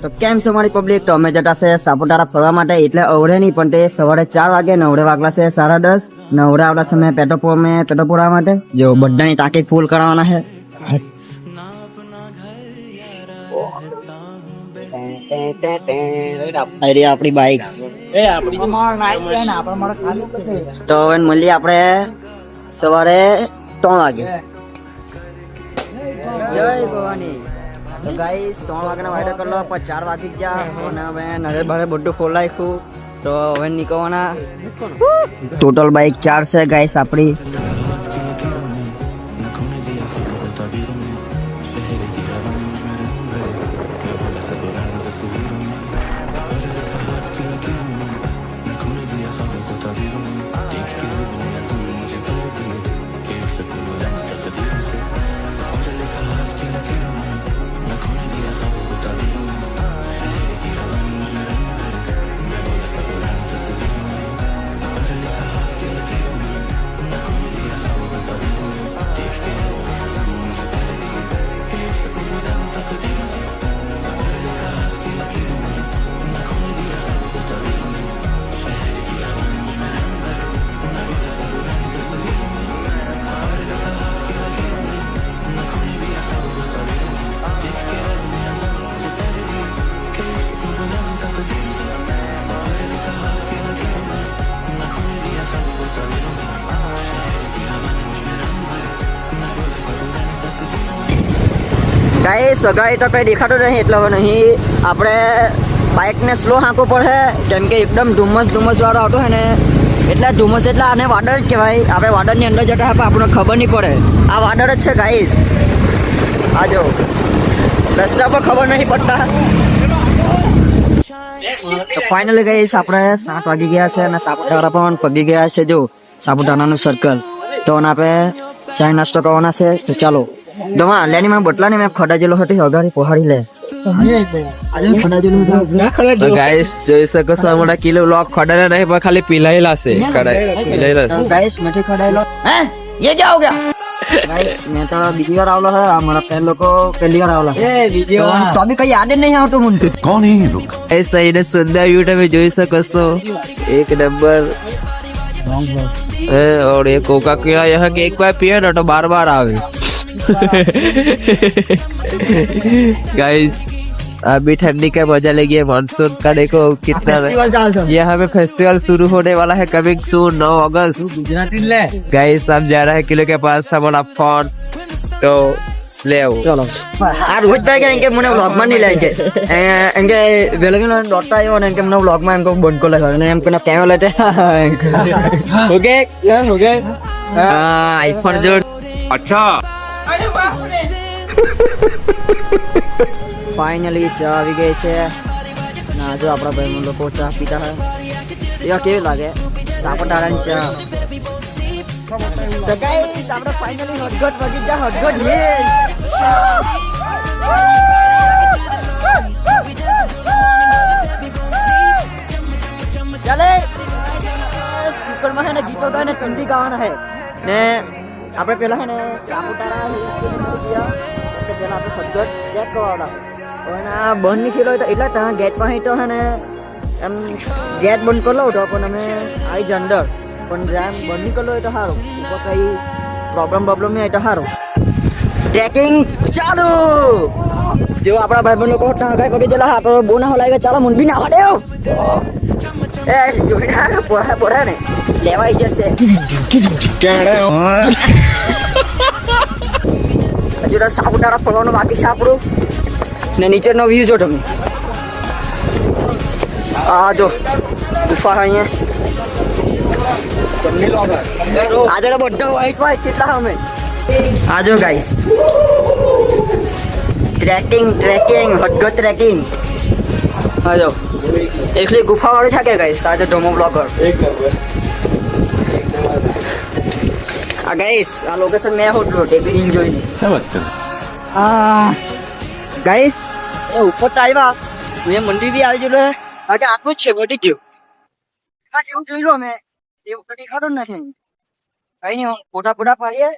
તો કેમ છો મારી પબ્લિક? તો અમે જતા છે સાપુતારા ફરવા માટે, એટલે અવડે નહીં પણ તે સવારે 4 વાગે નવડે વાગલા છે 10:30. નવડે આવલા સમય પેટોપોરા માટે જો બધાની ટાંકી ફૂલ કરાવવાના છે. આપણી બાઈક તો હવે મળીએ આપણે સવારે 3 વાગે. જય ભવાની. તો ગાઈસ 3 વાગ્યાના વાયદો કરલો, પણ 4 વાગી ગયા અને હવે નરે બારે બધું ખોલાવ્યું. તો હવે નીકળવાના. ટોટલ બાઈક 4 છે ગાઈસ આપણી. ગાઈસ સગાઈ તો કઈ દેખાતું નહીં, એટલે હવે નહીં આપણે બાઇકને સ્લો હાંકવું પડે, કેમ કે એકદમ ધુમ્મસ વાળો આવતો હોય ને, એટલે ધુમ્મસ એટલે આને વાદળ જ કહેવાય. આપણે વાદળની અંદર જતા હોય પણ આપણને ખબર નહીં પડે આ વાદળ જ છે ગાઈસ. આ જો રસ્તા પર ખબર નહીં પડતા. તો ફાઇનલી ગાઈસ આપણે 7 વાગી ગયા છે અને સાપુતારા પણ પગી ગયા છે. જો સાપુતારાનું સર્કલ તો આપણે ચાય નાસ્તો કરવાના છે. તો ચાલો ડોમા લેની માં બટલા ને મેં ખડા જેલો હતી અગાડી પહાડી લે. તો ગાઈસ જોઈ શકો છો અમારા કિલો લોક ખડાના નહીં પણ ખાલી પીલાયેલા છે. પીલાયેલા ગાઈસ નથી ખડાયેલો. હે ये क्या हो गया? गाइस मैं तो બીજી વાર આવલો है, हमारा फ्रेंड लोग पहली बार आवला है. तो अभी कहीं याद नहीं આવતું मुझे. कौन है ये लोग? ऐसा इन्हें सुंदर व्यू તમે જોઈ શકો છો. एक नंबर है. और ये कोका कोला यहाँ के एक बार पिए ना तो बार बार आवे. गाइस अभी ठंडी का मजा लेंगे. मानसून का देखो कितना यहाँ पे फेस्टिवल शुरू होने वाला है. कमिंग सून 9 अगस्त. गाइस हम जा रहे हैं किलो के पास हमारा फोन. तो ले आओ चलो. આ રોજ ભાઈ કે મને વ્લોગ માં નહીં લાગે એંગે વેલગનો ડોટા આવ્યો ને કે મને વ્લોગ માં એમ બંધ કોલે અને એમ કે કેમેરા લેતે ઓકે ઓકે આઈફોન જો अच्छा. ફાઇનલી ચા આવી ગઈ છે. ના જો આપણા ભાઈ લોકો ચા પીતા હોય એવા કેવી લાગે સાપુતારાની ચા. તો ગાઈસ આપણે ફાઇનલી હદગઢ પહોંચી ગયા. હદગઢ ચાલે સ્પીકરમાં છે ને ગીતો ગાને ઠંડી ગાવાના છે ને આપણે પેલા છે ને સાપુતારા પેલા આપણે હદગઢ ચેક કરવાના પણ આ બંધ નહીં થયેલો એટલે ત્યાં ગેટ પાસે તો છે ને એમ ગેટ બંધ કરી લો તો પણ અમે આવી જ અંદર પણ જેમ બંધ નહીં કરલો હોય તો સારું. કંઈ પ્રોબ્લેમ નહીં હોય તો સારું. ટ્રેકિંગ ચાલુ. જો આપણા ભાઈ લોકો ત્યાં કઈ પગી ગયેલા આપણે બહુ ના હલાવે. ચાલો મુંડી ના હડે એ જોઈને પોરા ને લેવાઈ જશે. હજુ સાપુતારા ફરવાનું બાકી છે આપણું ને નીચેનો વ્યૂ જો તમે. આ જો ગુફા અહીંયા આજે બધા વ્હાઈટ કેટલા અમે. આ જો ગાઈસ ટ્રેકિંગ હદગઢ ટ્રેકિંગ. હા જો એકલી ગુફા વાળી છે કે ગાઈસ. આજે ડોમો બ્લોગર આ ગાઈસ આ લોકેશન મેં હોટલો ટેબી રીલ જોઈને ગાઈસ એ ઉપર તો આવ્યા. મેં મંદિર બી આવી ગયેલું આજે આટલું જ છે વધી ગયું. એવું જોઈ લો અમે એવું કદી ખાતો જ નથી. કઈ નહીં ફોટા પાડીએ.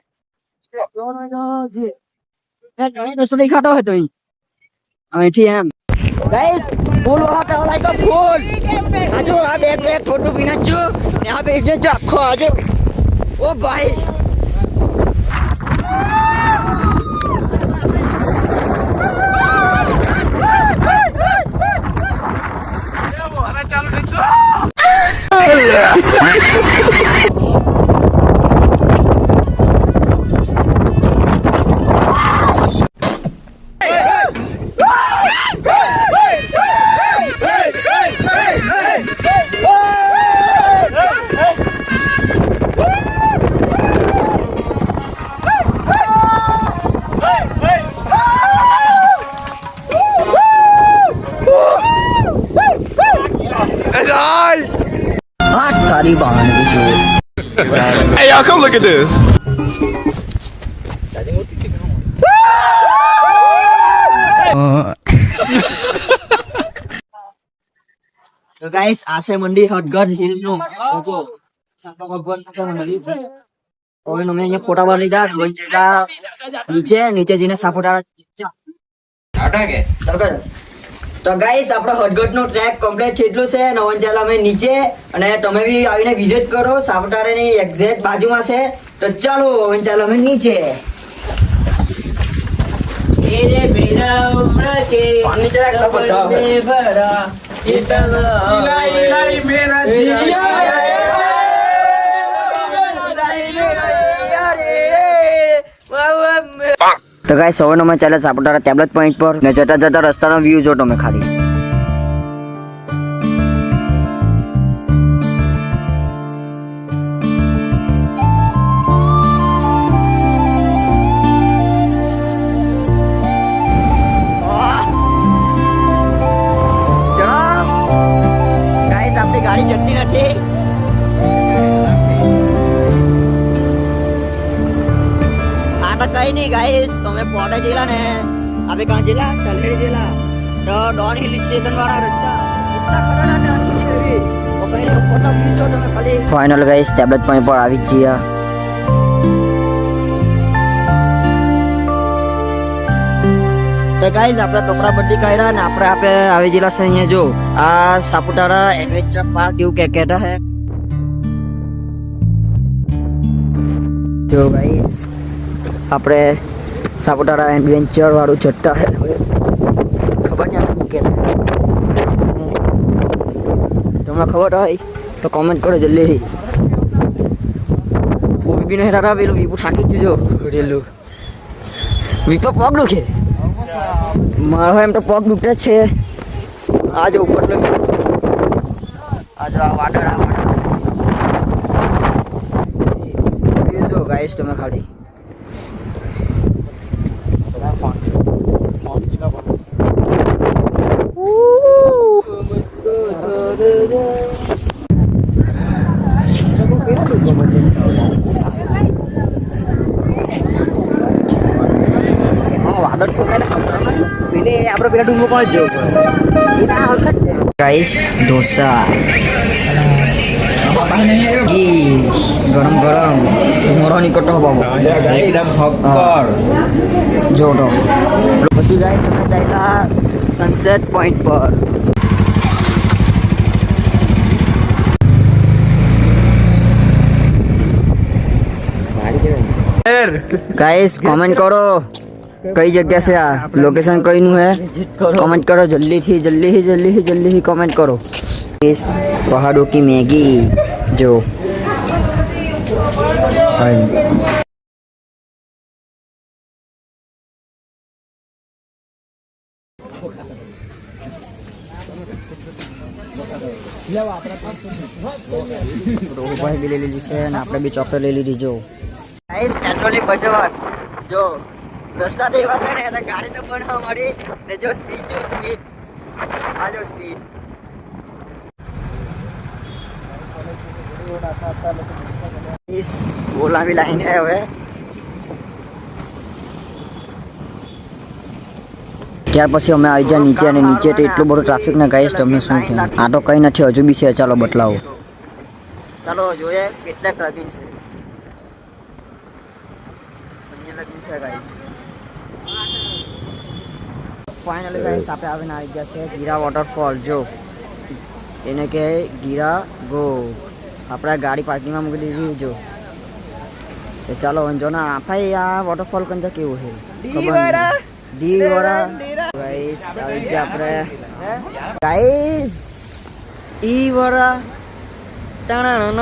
દોસ્તો દેખાતો હતો અહીંથી એમ गाइस फूल वहां पे लाइक अ फूल आजो आ देख देख फोटो बिना जो यहां पे इधर जो आखो आजो ओ भाई हाथ सारी बहन की जो Hey, y'all, come look at this. तो गाइस आसे मंडी हटगढ़ हिल नो ओको शंकर भगवान का मंडी और नमे ये फोटा वाली दा वंचरा नीचे नीचे जीने सापोटा આટા કે સરકાર તો ગાઈસ આપણો હટગઢ નો ટ્રેક કમ્પ્લીટ થયેલું છે નવંચાલા અમે નીચે અને તમે બી આવીને વિઝિટ કરો સાપુતારાની એક્ઝેક્ટ બાજુમાં છે તો ચાલો નવંચાલા અમે નીચે तेरे बिना उम्र के पानी चला कब भरा इतना इलाई इलाई मेरा जिया तो गाइस सवारનો માં ચાલે સાપુતારા ટેબ્લેટ પોઈન્ટ પર ને જતા જતા રસ્તાનો વ્યૂ જો તમે ખાલી गाड़ी चटनी નથી આટા કઈ નહીં ગાઈસ અમે પોડા જિલ્લા ને આપણે કहाँ જિલ્લા સલહેડી જિલ્લા તો ડોન હિલ સ્ટેશન વાળા રસ્તા એટલા ખરા ડોન હિલ આવી તો કઈ નહીં ફોટો ખીચો તમે ખાલી ફાઇનલ ગાઈસ ટેબ્લેટ પોઈન્ટ પર આવી જ ગયા તો ગાઈસ આપણે કપડા બદલી કાઢ્યા ને આપણે આવી ગયેલા છે અહીંયા જો આ સાપુતારા એડવેન્ચર પાર્ક એવું કે કહેતા હે જો ગાઈસ આપણે સાપુતારા એડવેન્ચર વાળું જતા હે ખબર નહીં આપણે શું કહેતા તમને ખબર હોય તો કોમેન્ટ કરો જલ્દી બીબી ને હેરા પેલું બીબુ થાકી જજો રેલું બીપા પગ દુખે મારો એમ તો પગ દુખે છે આજે ઉપર લઈ આજે આ વાદળ જો ગાઈસ તમે ખાલી વાદળ તો પેલે આપણે પેલા ડુંગો પણ જ ગાઈસ ઢોસા ઘી ગરમ ગરમ મોરો નીકળતો બાબુ એકદમ હક્કર જોડો પછી ગાઈસ અમે ચાલ્યા સનસેટ પોઈન્ટ પર गाइस कमेंट करो कई जगह से आ लोकेशन कई नु है कमेंट करो जल्दी ही कमेंट करो इस पहाड़ों की मैगी जो રોહુભાઈ બી લઈ લીધી છે અને આપણે બી ચોકલેટ લઈ લીધી જો ગાઈસ પેટ્રોલની બચત જો રસ્તા તો એવા છે ને એટલે ગાડી તો બનાવવા મળી ને જો સ્પીડ આ જો સ્પીડ इस ओला भी लाइन है હવે ત્યાર પછી અમે આવી ગયા નીચે અને નીચે તો એટલું બધું ટ્રાફિક ને ગાઈસ તમને શું થાય આ તો કઈ નથી હજુ બી છે ચાલો બદલાવો ચાલો જોઈએ કેટલા ટ્રાફિક છે અહીંયા લગી છે ગાઈસ ફાઇનલી ગાઈસ આપણે આવીને આવી ગયા છે ગીરા વોટરફોલ. જો એને કહેવાય ગીરા ગો. આપણે ગાડી પાર્કિંગમાં મૂકી દીધી. જો તો ચાલો જો ના આપણે આ વોટરફોલ કંજા કેવું છે દીવાડા ગાઈસ આવી ગયા આપણે ગાઈસ ઈ વરા ટાણા